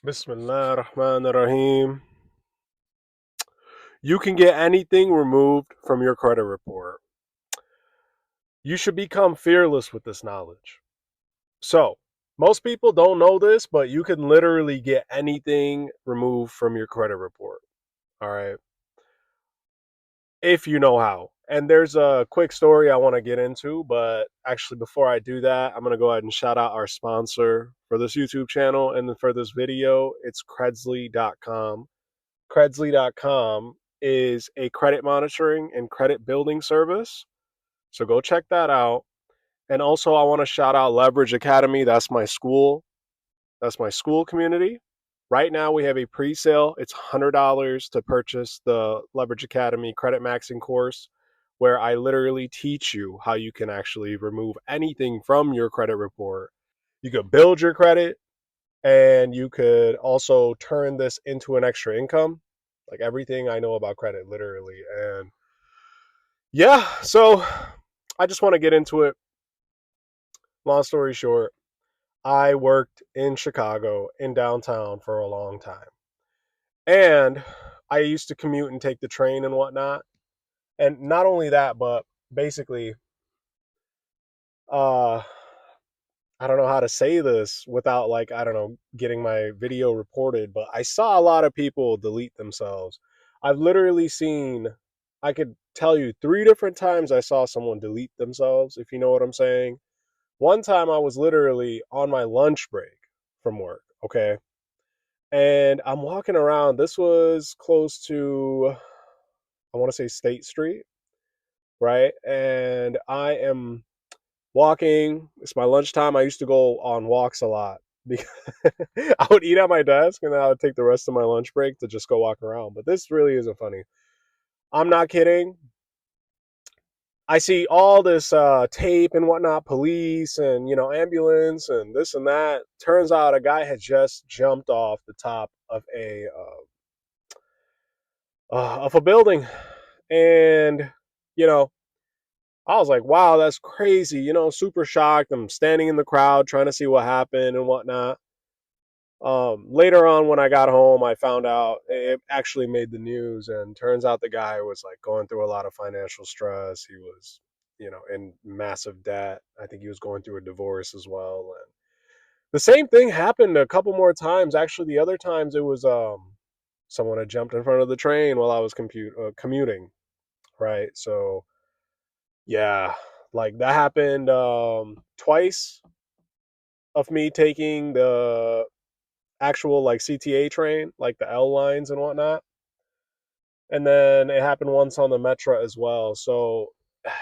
Bismillah ar-Rahman ar-Rahim. You can get anything removed from your credit report. You should become fearless with this knowledge. So, most people don't know this, but you can literally get anything removed from your credit report. All right. If you know how. And there's a quick story I want to get into, but actually, before I do that, I'm going to go ahead and shout out our sponsor for this YouTube channel and for this video. It's Credzly.com. Credzly.com is a credit monitoring and credit building service. So go check that out. And also, I want to shout out Leverage Academy. That's my school. That's my school community. Right now, we have a pre sale. It's $100 to purchase the Leverage Academy credit maxing course, where I literally teach you how you can actually remove anything from your credit report. You could build your credit, and you could also turn this into an extra income, like everything I know about credit, literally. And yeah, so I just want to get into it. Long story short, I worked in Chicago in downtown for a long time. And I used to commute and take the train and whatnot. And not only that, but basically, uh, I don't know how to say this without, like, I don't know, getting my video reported, but I saw a lot of people delete themselves. I've literally seen, I could tell you 3 different times I saw someone delete themselves, if you know what I'm saying. One time I was literally on my lunch break from work, okay? And I'm walking around. This was close to, I want to say State Street, right? And I am walking. It's my lunchtime. I used to go on walks a lot because I would eat at my desk and then I would take the rest of my lunch break to just go walk around. But this really isn't funny. I'm not kidding. I see all this tape and whatnot, police and ambulance and this and that. Turns out a guy had just jumped off the top of a building, and you know I was like, wow, that's crazy. Super shocked. I'm standing in the crowd trying to see what happened and whatnot. Later on, when I got home, I found out it actually made the news, and turns out the guy was like going through a lot of financial stress. He was, in massive debt. I think he was going through a divorce as well. And the same thing happened a couple more times. Actually, the other times it was someone had jumped in front of the train while I was commuting. Right, so yeah, like that happened twice of me taking the actual like CTA train, like the L lines and whatnot. And then it happened once on the Metro as well. So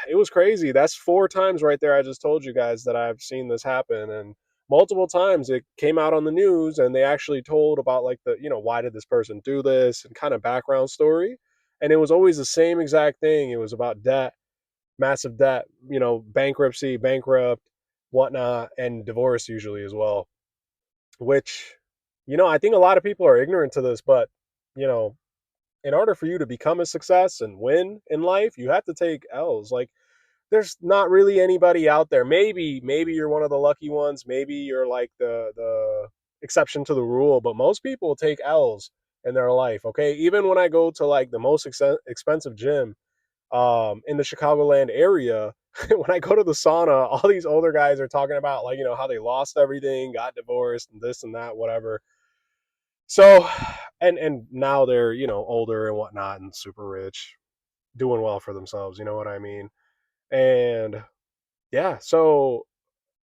it was crazy. That's 4 times right there. I just told you guys that I've seen this happen. And multiple times it came out on the news and they actually told about like why did this person do this and kind of background story. And it was always the same exact thing. It was about debt, massive debt, bankruptcy, bankrupt, whatnot, and divorce usually as well. Which, I think a lot of people are ignorant to this, but you know, in order for you to become a success and win in life, you have to take L's. Like, there's not really anybody out there. Maybe you're one of the lucky ones. Maybe you're like the exception to the rule. But most people take L's in their life. Okay, even when I go to like the most expensive gym in the Chicagoland area, when I go to the sauna, all these older guys are talking about like how they lost everything, got divorced, and this and that, whatever. So, and now they're older and whatnot and super rich, doing well for themselves. You know what I mean? And yeah, so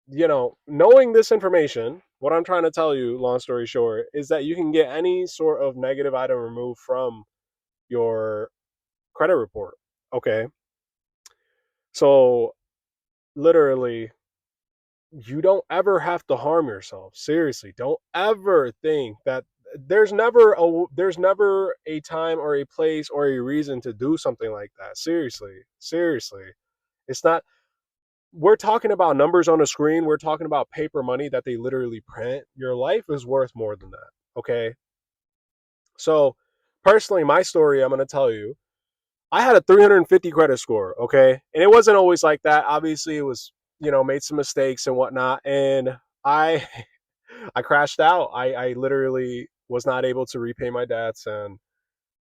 knowing this information, what I'm trying to tell you, long story short, is that you can get any sort of negative item removed from your credit report. Okay, so literally, you don't ever have to harm yourself. Seriously, don't ever think that there's never a time or a place or a reason to do something like that. Seriously, seriously. It's not, we're talking about numbers on a screen, we're talking about paper money that they literally print. Your life is worth more than that. Okay? So, personally, my story I'm going to tell you, I had a 350 credit score, okay? And it wasn't always like that. Obviously, it was, made some mistakes and whatnot. And I I crashed out. I literally was not able to repay my debts, and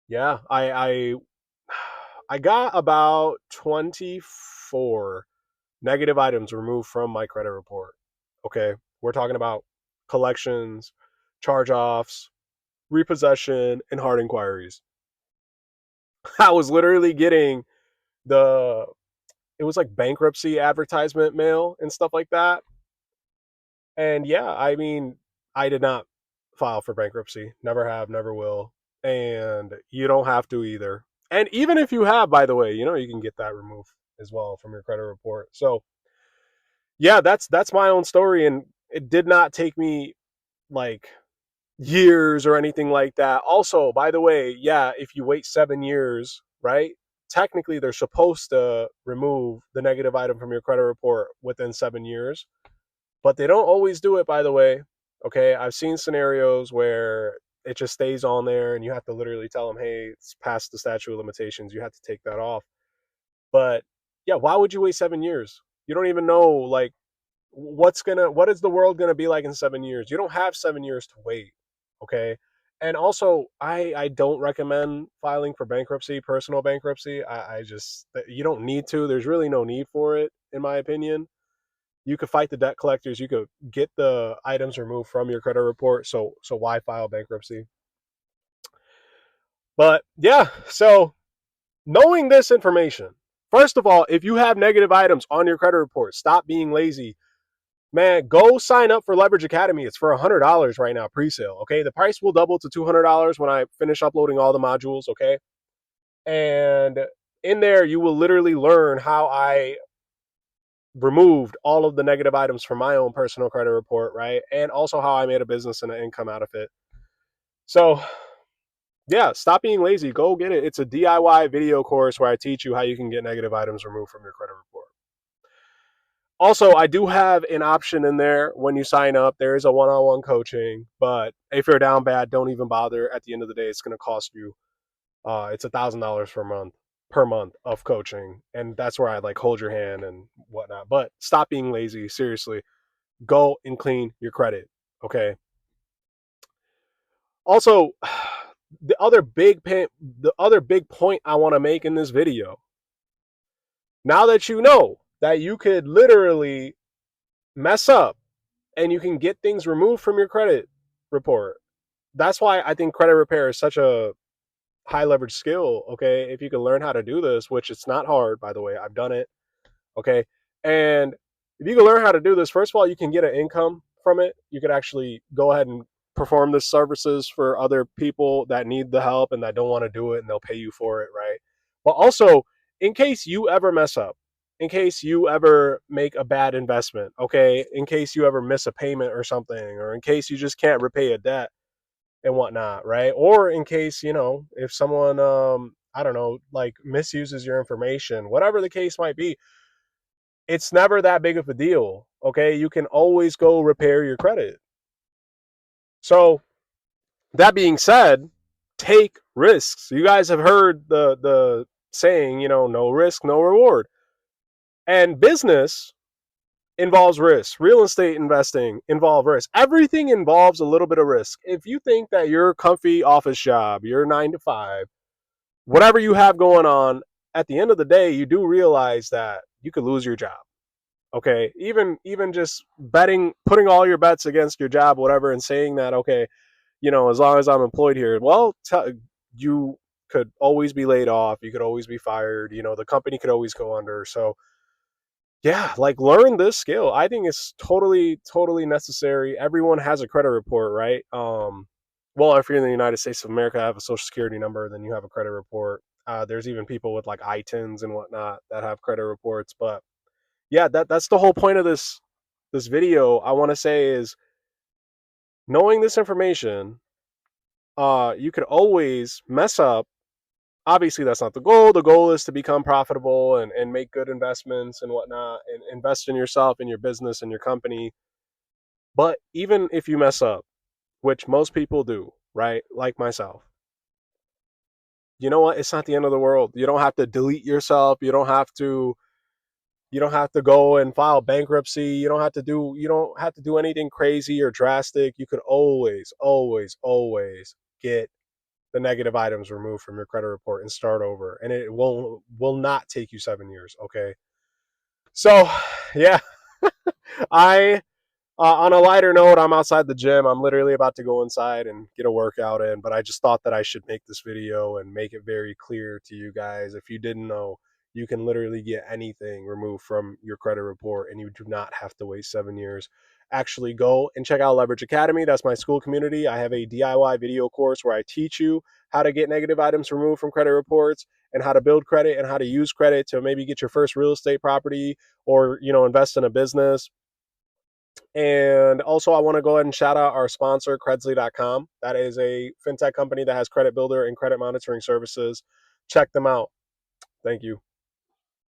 yeah, I got about 24 negative items removed from my credit report. Okay, we're talking about collections, charge offs, repossession, and hard inquiries. I was literally getting the it was like bankruptcy advertisement mail and stuff like that. And yeah, I mean, I did not file for bankruptcy. Never have, never will. And you don't have to either. And even if you have, by the way, you can get that removed as well from your credit report. So yeah, that's my own story, and it did not take me like years or anything like that. Also, by the way, yeah, if you wait 7 years, right? Technically, they're supposed to remove the negative item from your credit report within 7 years, but they don't always do it, by the way. Okay, I've seen scenarios where it just stays on there and you have to literally tell them, hey, it's past the statute of limitations. You have to take that off. But yeah, why would you wait 7 years? You don't even know like what is the world gonna be like in 7 years? You don't have 7 years to wait. Okay. And also, I don't recommend filing for bankruptcy, personal bankruptcy. I just you don't need to. There's really no need for it, in my opinion. You could fight the debt collectors. You could get the items removed from your credit report. So why file bankruptcy? But yeah, so knowing this information, first of all, if you have negative items on your credit report, stop being lazy. Man, go sign up for Leverage Academy. It's for $100 right now, pre-sale. Okay, the price will double to $200 when I finish uploading all the modules. Okay, and in there you will literally learn how I removed all of the negative items from my own personal credit report, right? And also how I made a business and an income out of it. So, yeah, stop being lazy. Go get it. It's a DIY video course where I teach you how you can get negative items removed from your credit report. Also, I do have an option in there when you sign up. There is a one-on-one coaching, but if you're down bad, don't even bother. At the end of the day, it's going to cost you. It's $1,000 per month of coaching, and that's where I like hold your hand and whatnot. But stop being lazy. Seriously, go and clean your credit. Okay. Also, the other big point I want to make in this video. Now that you know that you could literally mess up and you can get things removed from your credit report. That's why I think credit repair is such a high leverage skill. Okay. If you can learn how to do this, which it's not hard, by the way, I've done it. Okay. And if you can learn how to do this, first of all, you can get an income from it. You could actually go ahead and perform the services for other people that need the help and that don't want to do it, and they'll pay you for it. Right. But also, in case you ever mess up, in case you ever make a bad investment, okay, in case you ever miss a payment or something, or in case you just can't repay a debt and whatnot, right? Or in case, if someone, I don't know, like misuses your information, whatever the case might be, it's never that big of a deal. Okay. You can always go repair your credit. So, that being said, take risks. You guys have heard the saying, no risk, no reward. And business involves risk. Real estate investing involves risk. Everything involves a little bit of risk. If you think that your comfy office job, your 9 to 5, whatever you have going on, at the end of the day, you do realize that you could lose your job. Okay, even just betting, putting all your bets against your job, whatever, and saying that, okay, as long as I'm employed here, well, you could always be laid off. You could always be fired. The company could always go under. So yeah, like learn this skill. I think it's totally, totally necessary. Everyone has a credit report, right? Well, if you're in the United States of America, have a social security number, then you have a credit report. There's even people with like ITINs and whatnot that have credit reports. But yeah, that's the whole point of this video. I want to say is knowing this information, you could always mess up. Obviously, that's not the goal. The goal is to become profitable and make good investments and whatnot, and invest in yourself and your business and your company. But even if you mess up, which most people do, right? Like myself, you know what? It's not the end of the world. You don't have to delete yourself. You don't have to You don't have to go and file bankruptcy. You don't have to do anything crazy or drastic. You could always, always, always get the negative items removed from your credit report and start over. And it will not take you 7 years. Okay. So yeah, I on a lighter note, I'm outside the gym. I'm literally about to go inside and get a workout in, but I just thought that I should make this video and make it very clear to you guys. If you didn't know, you can literally get anything removed from your credit report and you do not have to wait 7 years. Actually, go and check out Leverage Academy. That's my school community. I have a DIY video course where I teach you how to get negative items removed from credit reports and how to build credit and how to use credit to maybe get your first real estate property or, invest in a business. And also, I want to go ahead and shout out our sponsor, Credzly.com. That is a fintech company that has credit builder and credit monitoring services. Check them out. Thank you.